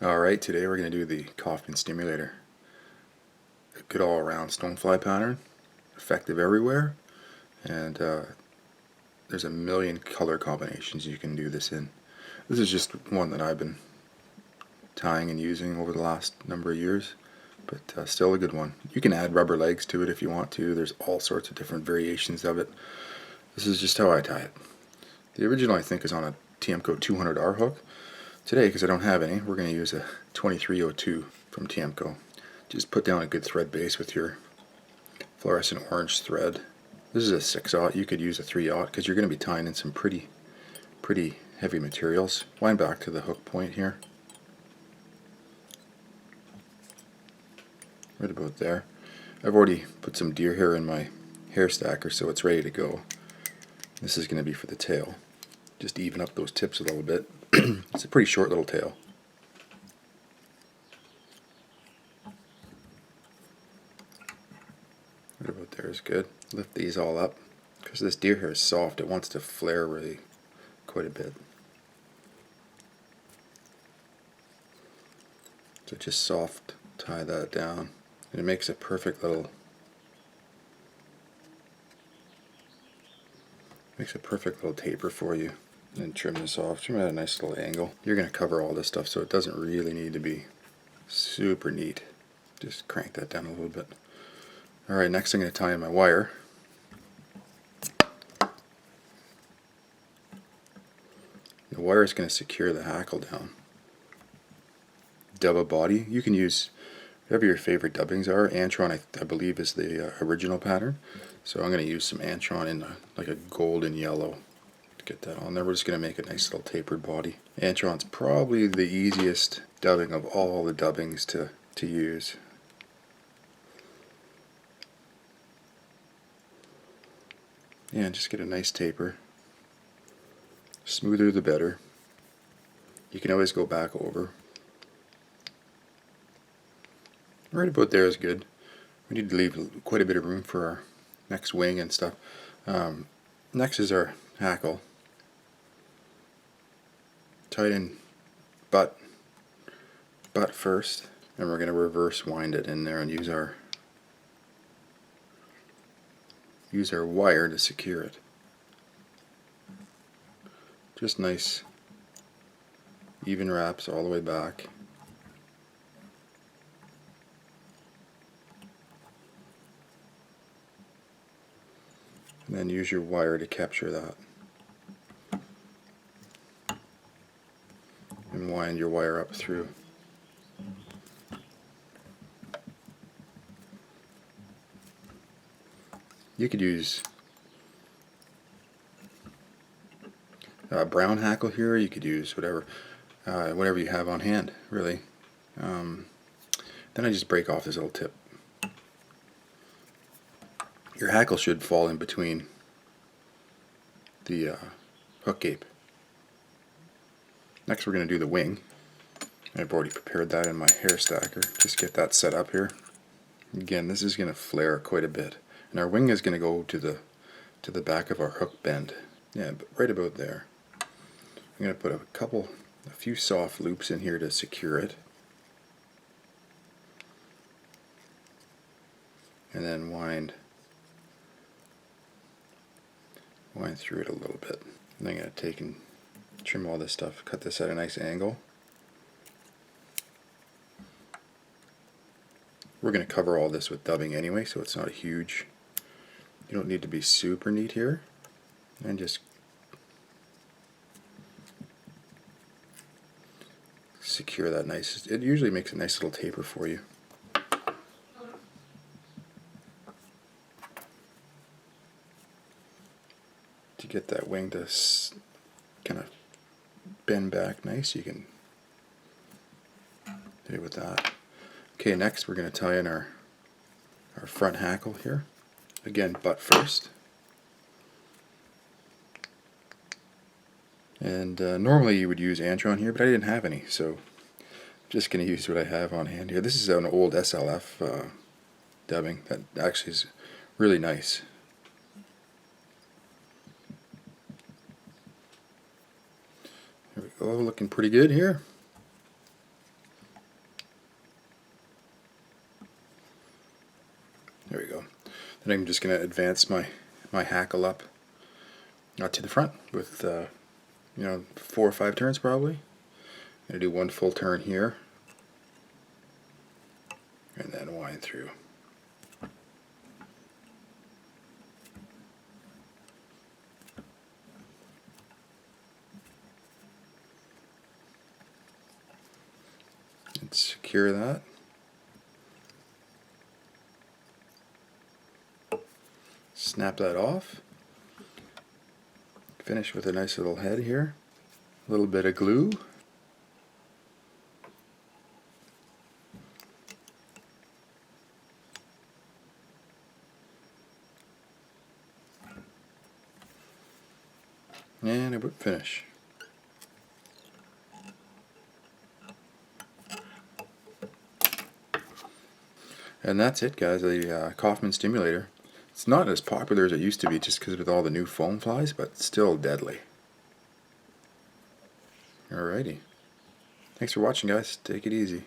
Alright, today we're going to do the Kaufmann Stimulator. A good all-around Stonefly pattern, effective everywhere, and there's a million color combinations you can do this in. This is just one that I've been tying and using over the last number of years, but still a good one. You can add rubber legs to it if you want to. There's all sorts of different variations of it. This is just how I tie it. The original, I think, is on a TMCO 200R hook. Today, because I don't have any, we're going to use a 2302 from TMCO. Just put down a good thread base with your fluorescent orange thread. This is a 6/0. You could use a 3/0 because you're going to be tying in some pretty heavy materials. Wind back to the hook point here. Right about there. I've already put some deer hair in my hair stacker, so it's ready to go. This is going to be for the tail. Just even up those tips a little bit. It's a pretty short little tail. Right about there is good. Lift these all up. Because this deer hair is soft, it wants to flare really quite a bit. So just soft tie that down. And it makes a perfect little taper for you. And trim this off. Trim at a nice little angle. You're going to cover all this stuff, so it doesn't really need to be super neat. Just crank that down a little bit. Alright, next I'm going to tie in my wire. The wire is going to secure the hackle down. Dub a body. You can use whatever your favorite dubbings are. Antron, I believe, is the original pattern. So I'm going to use some Antron in like a golden yellow to get that on there. We're just going to make a nice little tapered body. Antron's probably the easiest dubbing of all the dubbings to use. Yeah, just get a nice taper. Smoother the better. You can always go back over. Right about there is good. We need to leave quite a bit of room for our next wing and stuff. Next is our hackle. Tied in butt first, and we're going to reverse wind it in there and use our wire to secure it. Just nice even wraps all the way back. And then use your wire to capture that. And wind your wire up through. You could use brown hackle here. You could use whatever you have on hand, really. Then I just break off this little tip. Your hackle should fall in between the hook gape. Next we're going to do the wing. I've already prepared that in my hair stacker. Just get that set up here. Again, this is going to flare quite a bit. And our wing is going to go to the back of our hook bend. Yeah, but right about there. I'm going to put a few soft loops in here to secure it. And then wind through it a little bit. And I'm going to take and trim all this stuff, cut this at a nice angle. We're going to cover all this with dubbing anyway, so it's not a huge, you don't need to be super neat here. And just secure that nice. It usually makes a nice little taper for you. To get that wing to kind of bend back nice, you can do it with that. Okay, next we're going to tie in our front hackle here. Again, butt first. And normally you would use Antron here, but I didn't have any, so I'm just going to use what I have on hand here. This is an old SLF dubbing that actually is really nice. There we go, looking pretty good here. Then I'm just going to advance my hackle up to the front with 4 or 5 turns probably. I'm going to do one full turn here and then wind through. And secure that. Snap that off. Finish with a nice little head here. A little bit of glue. And a whip finish. And that's it, guys, the Kaufmann Stimulator. It's not as popular as it used to be just because with all the new foam flies, but still deadly. Alrighty. Thanks for watching, guys. Take it easy.